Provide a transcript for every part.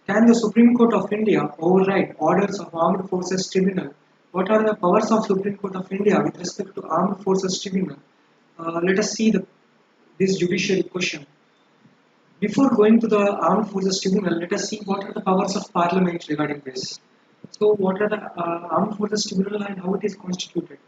Can the Supreme Court of India override orders of Armed Forces Tribunal? What are the powers of Supreme Court of India with respect to Armed Forces Tribunal? Let us see this judiciary question. Before going to the Armed Forces Tribunal, let us see what are the powers of Parliament regarding this. So, what are the Armed Forces Tribunal and how it is constituted?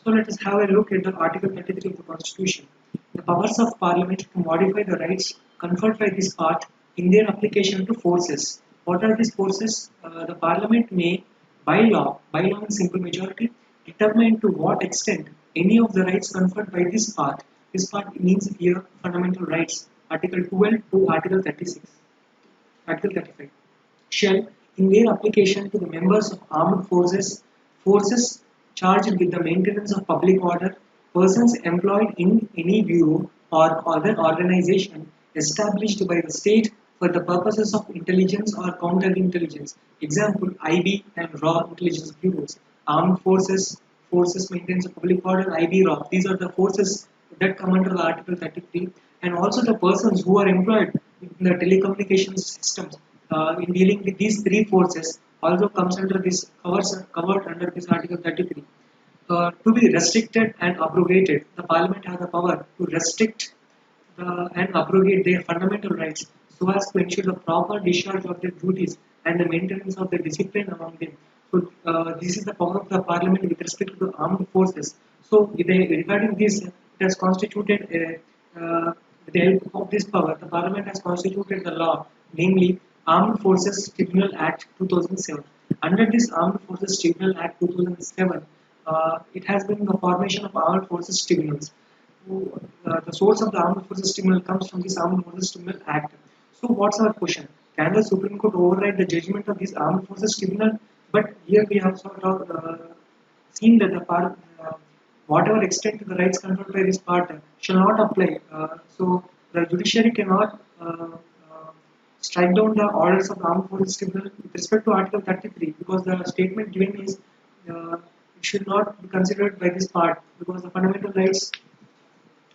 So, let us have a look at the Article 33 of the Constitution. The powers of Parliament to modify the rights conferred by this part in their application to forces. What are these forces? The Parliament may, by law in simple majority, determine to what extent any of the rights conferred by this part means here fundamental rights, Article 12 to Article 36, Article 35, shall, in their application to the members of armed forces charged with the maintenance of public order, persons employed in any bureau or other organization established by the state for the purposes of intelligence or counterintelligence. Example: IB and RAW intelligence bureaus, armed forces maintenance of public order, IB, RAW. These are the forces that come under the Article 33, and also the persons who are employed in the telecommunications systems in dealing with these three forces also comes under this covered under this Article 33. To be restricted and abrogated, the Parliament has the power to restrict and abrogate their fundamental rights so as to ensure the proper discharge of their duties and the maintenance of the discipline among them. So, this is the power of the Parliament with respect to the armed forces. So, regarding this, it has constituted with the help of this power, the Parliament has constituted the law, namely Armed Forces Tribunal Act 2007. Under this Armed Forces Tribunal Act 2007, it has been the formation of Armed Forces Tribunals. So, the source of the Armed Forces Tribunal comes from this Armed Forces Tribunal Act. So, what's our question? Can the Supreme Court override the judgment of this Armed Forces Tribunal? But here we have sort of seen that whatever extent the rights conferred by this part shall not apply. So, the judiciary cannot strike down the orders of the Armed Forces Tribunal with respect to Article 33 because the statement given is it should not be considered by this part because the fundamental rights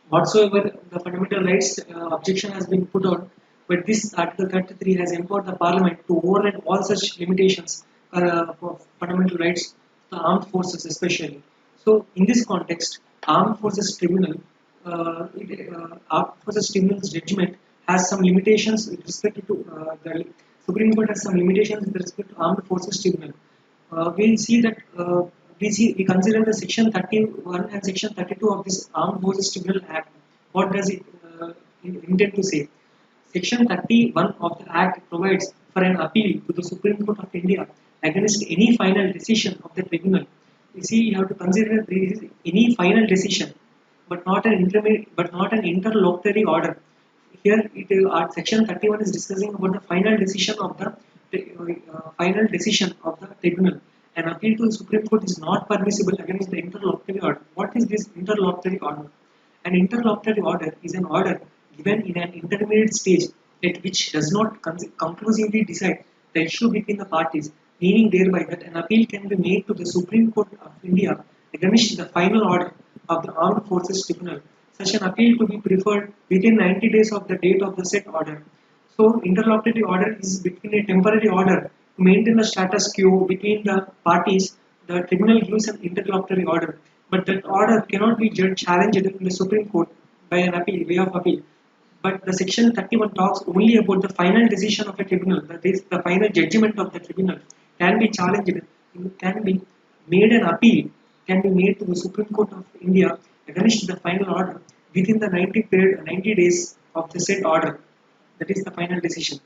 whatsoever the fundamental rights objection has been put on, but this Article 33 has empowered the Parliament to override all such limitations for fundamental rights, the armed forces especially. So, in this context, Armed Forces Tribunal's judgment has some limitations with respect to the Supreme Court has some limitations with respect to Armed Forces Tribunal. We'll see that we consider the section 31 and section 32 of this Armed Forces Tribunal Act. What does it intend to say? Section 31 of the Act provides for an appeal to the Supreme Court of India against any final decision of the tribunal. You see, you have to consider there is any final decision, but not an interlocutory order. Here, Section 31 is discussing about the final decision of the tribunal. An appeal to the Supreme Court is not permissible against the interlocutory order. What is this interlocutory order? An interlocutory order is an order given in an intermediate stage at which does not conclusively decide the issue between the parties, meaning thereby that an appeal can be made to the Supreme Court of India against the final order of the Armed Forces Tribunal. Such an appeal to be preferred within 90 days of the date of the said order. So, interlocutory order is between a temporary order to maintain the status quo between the parties. The tribunal gives an interlocutory order, but that order cannot be challenged in the Supreme Court by an appeal, way of appeal. But the section 31 talks only about the final decision of a tribunal, that is, the final judgment of the tribunal can be challenged, can be made an appeal, can be made to the Supreme Court of India against the final order within the 90 days of the said order. That is the final decision.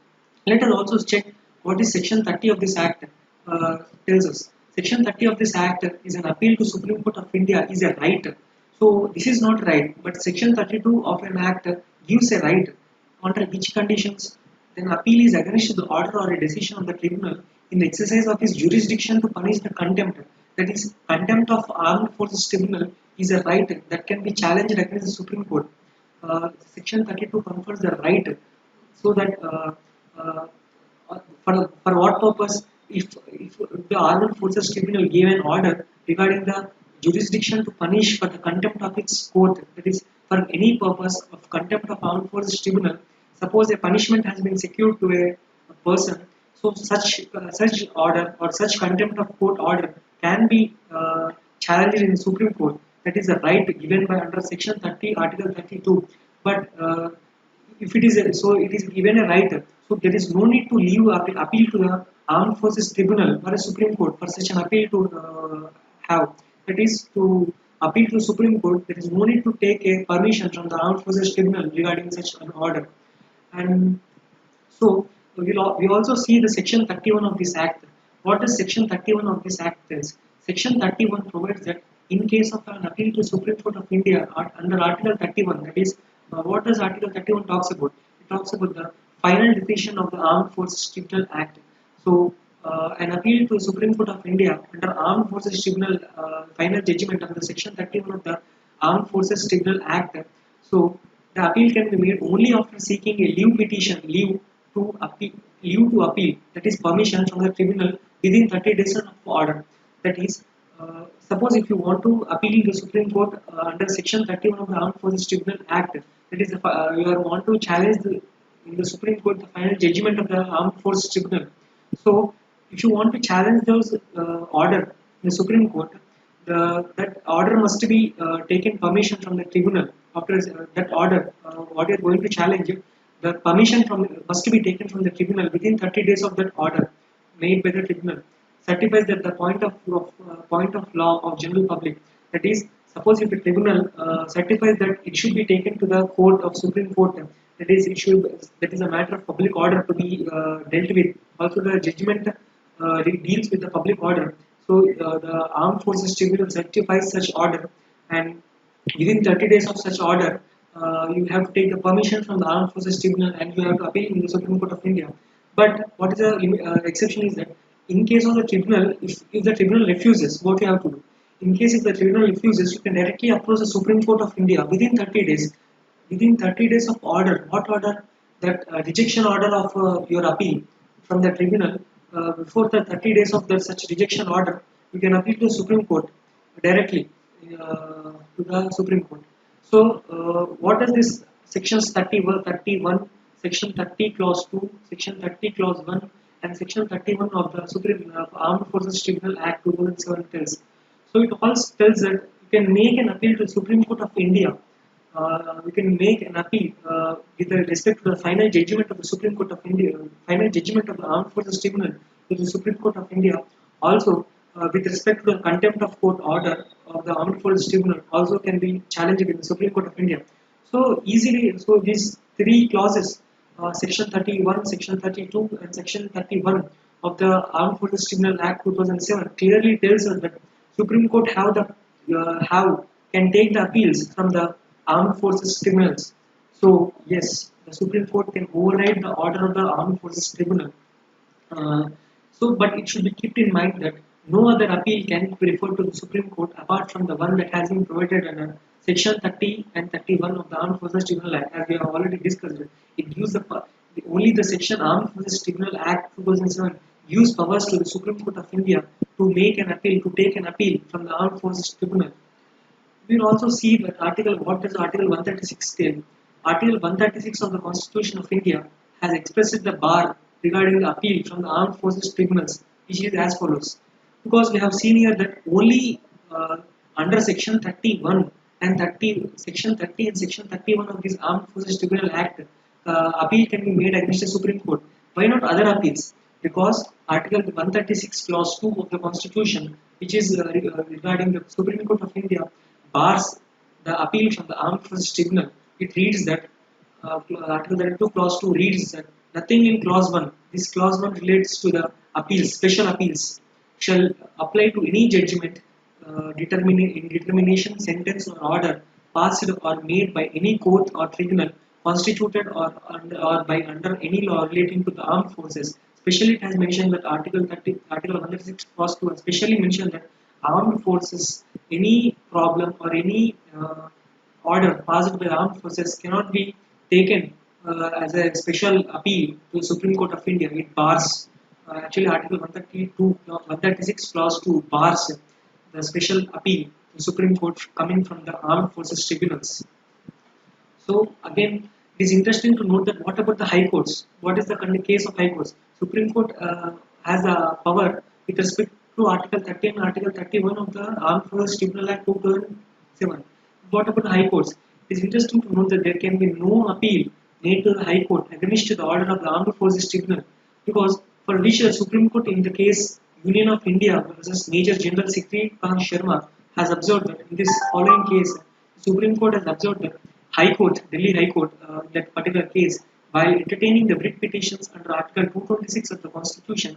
Let us also check what is section 30 of this act tells us. Section 30 of this act is an appeal to Supreme Court of India is a right. So this is not right, but section 32 of an act gives a right under which conditions then appeal is against the order or a decision of the tribunal in the exercise of his jurisdiction to punish the contempt. That is, contempt of Armed Forces Tribunal is a right that can be challenged against the Supreme Court. Section 32 confers the right so that for what purpose if the Armed Forces Tribunal gave an order regarding the jurisdiction to punish for the contempt of its court, that is for any purpose of contempt of Armed Forces Tribunal, suppose a punishment has been secured to a person So such order or such contempt of court order can be challenged in the Supreme Court. That is a right given by under Section 30, Article 32. But if it is so, it is given a right. So there is no need to leave appeal to the Armed Forces Tribunal or a Supreme Court for such an appeal to have. That is to appeal to Supreme Court. There is no need to take a permission from the Armed Forces Tribunal regarding such an order. And so we also see the section 31 of this act. What does section 31 of this act is? Section 31 provides that in case of an appeal to Supreme Court of India under Article 31, that is, what does Article 31 talks about? It talks about the final decision of the Armed Forces Tribunal Act. So an appeal to Supreme Court of India under Armed Forces Tribunal final judgment under Section 31 of the Armed Forces Tribunal Act. So the appeal can be made only after seeking a leave to appeal, that is permission from the tribunal within 30 days of order. That is, suppose if you want to appeal the Supreme Court under Section 31 of the Armed Forces Tribunal Act, that is, want to challenge in the Supreme Court the final judgment of the Armed Forces Tribunal. So, if you want to challenge those order in the Supreme Court, that order must be taken permission from the tribunal. After that order, what you are going to challenge, the permission from must be taken from the tribunal within 30 days of that order made by the tribunal. Certifies that the point of law of general public. That is, suppose if the tribunal certifies that it should be taken to the court of Supreme Court, that is, that is a matter of public order to be dealt with. Also, the judgment deals with the public order. So the Armed Forces Tribunal certifies such order, and within 30 days of such order, you have to take the permission from the Armed Forces Tribunal and you have to appeal in the Supreme Court of India. But what is the exception is that in case of the tribunal, if the tribunal refuses, what you have to do? In case if the tribunal refuses, you can directly approach the Supreme Court of India within 30 days. Within 30 days of order, what order? That rejection order of your appeal from the tribunal, before the 30 days of that such rejection order, you can appeal to the Supreme Court directly to the Supreme Court. So, what does this sections 31, section 30 clause 2, section 30 clause 1, and section 31 of the Supreme Armed Forces Tribunal Act 2007 tells? So, it all tells that you can make an appeal to the Supreme Court of India. We can make an appeal with respect to the final judgment of the Supreme Court of India, final judgment of the Armed Forces Tribunal to the Supreme Court of India. Also, with respect to the contempt of court order of the Armed Forces Tribunal, also can be challenged in the Supreme Court of India. So easily, so these three clauses, Section 31, Section 32, and Section 31 of the Armed Forces Tribunal Act 2007 clearly tells us that Supreme Court have can take the appeals from the Armed Forces Tribunals. So yes, the Supreme Court can override the order of the Armed Forces Tribunal. But it should be kept in mind that no other appeal can be referred to the Supreme Court apart from the one that has been provided under Section 30 and 31 of the Armed Forces Tribunal Act, as we have already discussed. It gives only the Section Armed Forces Tribunal Act 2007 gives powers to the Supreme Court of India to make an appeal, to take an appeal from the Armed Forces Tribunal. We will also see that what does Article 136 tell? Article 136 of the Constitution of India has expressed the bar regarding the appeal from the Armed Forces Tribunals, which is as follows. Because we have seen here that only under Section 31 and Section 30 and Section 31 of this Armed Forces Tribunal Act, appeal can be made against the Supreme Court. Why not other appeals? Because Article 136 Clause 2 of the Constitution, which is regarding the Supreme Court of India, bars the appeal from the Armed Forces Tribunal. It reads that Article 32 Clause 2 reads that nothing in Clause 1, this Clause 1 relates to the appeals, special appeals, shall apply to any judgment, determination, sentence or order passed or made by any court or tribunal constituted or by under any law relating to the armed forces. Especially it has mentioned that Article 136 Clause 2 especially mentioned that armed forces, any problem or any order passed by the armed forces cannot be taken as a special appeal to the Supreme Court of India. It bars, actually Article 136 Clause 2 bars the special appeal to the Supreme Court coming from the armed forces tribunals. So again, it is interesting to note that what about the high courts? What is the case of high courts? Supreme Court has a power with respect to Article 30 and Article 31 of the Armed Forces Tribunal Act 2007. What about the High Courts? It is interesting to note that there can be no appeal made to the High Court against the order of the Armed Forces Tribunal, because for which the Supreme Court in the case Union of India versus Major General Sikri Khan Sharma has observed that in this following case, Supreme Court has observed that High Court, Delhi High Court, in that particular case, while entertaining the writ petitions under Article 226 of the Constitution,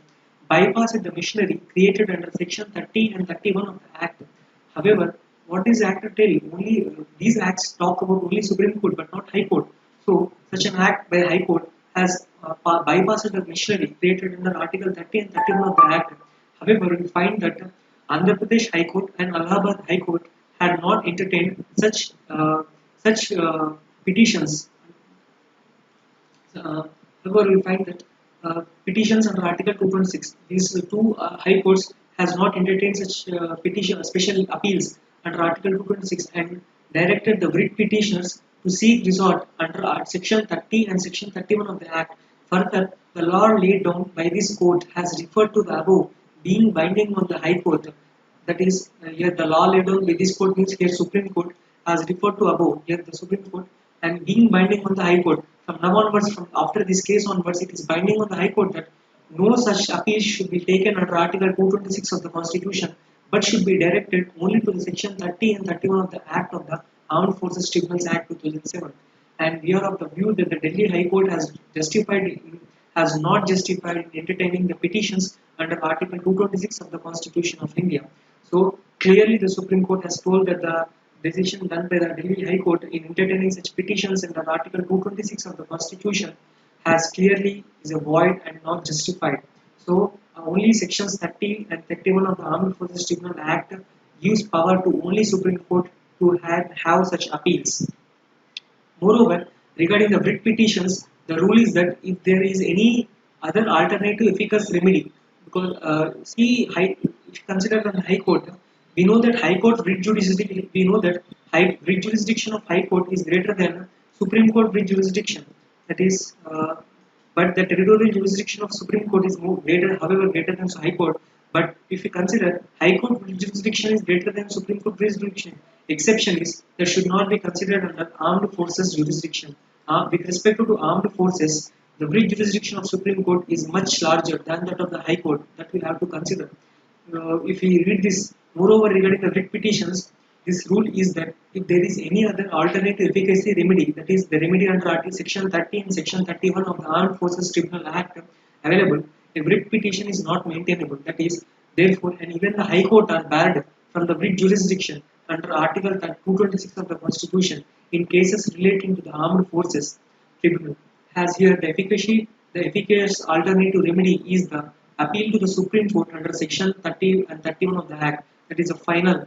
bypassed the machinery created under Section 30 and 31 of the Act. However, what this Act tell? Only these acts talk about only Supreme Court, but not High Court. So, such an act by High Court has bypassed the machinery created under Article 30 and 31 of the Act. However, we find that Andhra Pradesh High Court and Allahabad High Court had not entertained such petitions. However, we find that petitions under Article 226, these two high courts has not entertained such petition, special appeals under Article 226 and directed the writ petitioners to seek resort under Section 30 and Section 31 of the Act. Further, the law laid down by this court has referred to the above being binding on the High Court. That is, here the law laid down by this court means here Supreme Court as referred to above, here the Supreme Court, and being binding on the High Court. From now onwards, from after this case onwards, it is binding on the High Court that no such appeals should be taken under Article 226 of the Constitution, but should be directed only to the Section 30 and 31 of the Act of the Armed Forces Tribunals Act 2007. And we are of the view that the Delhi High Court has not justified in entertaining the petitions under Article 226 of the Constitution of India. So clearly, the Supreme Court has told that the decision done by the Delhi High Court in entertaining such petitions under Article 226 of the Constitution has clearly is a void and not justified. So only sections 30 and 31 of the Armed Forces Tribunal Act gives power to only Supreme Court to have such appeals. Moreover, regarding the writ petitions, the rule is that if there is any other alternative efficacious remedy, because if you consider the High Court, we know that High Court writ jurisdiction. We know that writ jurisdiction of High Court is greater than Supreme Court writ jurisdiction. That is, but the territorial jurisdiction of Supreme Court is however, greater than High Court. But if you consider High Court writ jurisdiction is greater than Supreme Court writ jurisdiction, exception is that should not be considered under Armed Forces jurisdiction. With respect to armed forces, the writ jurisdiction of Supreme Court is much larger than that of the High Court. That we have to consider. If we read this, moreover, regarding the writ petitions, this rule is that if there is any other alternative efficacy remedy, that is the remedy under Article Section 30 and Section 31 of the Armed Forces Tribunal Act available, a writ petition is not maintainable. That is, therefore, and even the High Court are barred from the writ jurisdiction under Article 226 of the Constitution in cases relating to the Armed Forces Tribunal. As here the efficacious alternative remedy is the appeal to the Supreme Court under Section 30 and 31 of the Act. That is a final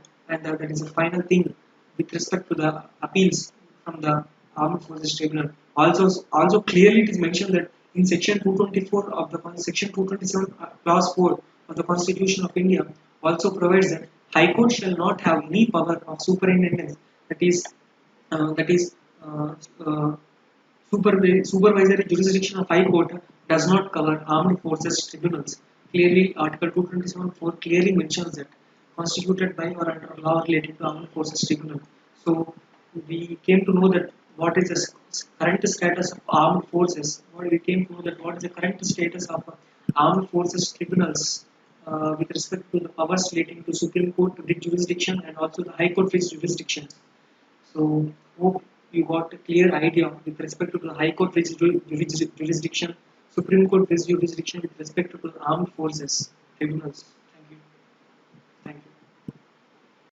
thing with respect to the appeals from the Armed Forces Tribunal. Also clearly it is mentioned that in Section 224 of the Section 227 Clause 4 of the Constitution of India also provides that High Court shall not have any power of superintendence. That is supervisory jurisdiction of High Court does not cover armed forces tribunals. Clearly, Article 227(4) clearly mentions that constituted by or under law related to armed forces tribunal. So we came to know that what is the current status of armed forces. We came to know that what is the current status of armed forces tribunals with respect to the powers relating to Supreme Court writ jurisdiction and also the High Court writ jurisdiction. So hope you got a clear idea with respect to the High Court writ jurisdiction, Supreme Court writ jurisdiction with respect to the armed forces tribunals.